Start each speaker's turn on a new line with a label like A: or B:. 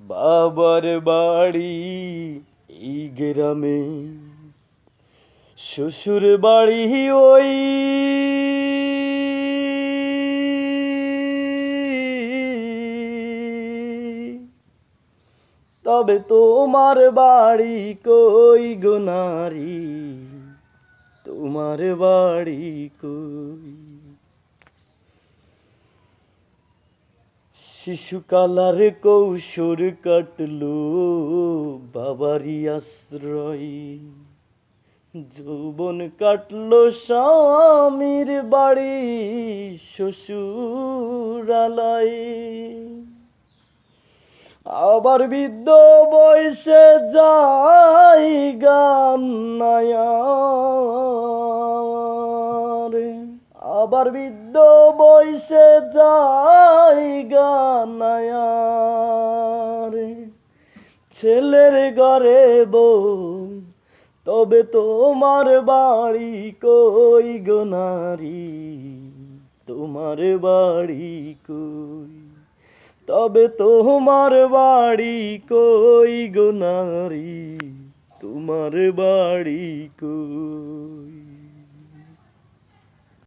A: বাবার বাড়ি এই গ্রামে, শ্বশুর বাড়ি ওই, তবে তোমার বাড়ি কই গো নারী, তোমার বাড়ি কই? শিশুকালার কৌশোর কাটলো বাবারই আশ্রয়, যৌবন কাটলো স্বামীর বাড়ি শ্বশুরালয়। আবার বৃদ্ধ বয়সে যাই গানায়ার, আবার বৃদ্ধ বয়সে যাই গানায়ার। ছেলের ঘরে বউ, তবে তোমার বাড়ি কই গো নারী, তোমার বাড়ি কই? তবে তোমার বাড়ি কই গো নারী, তোমার বাড়ি কই?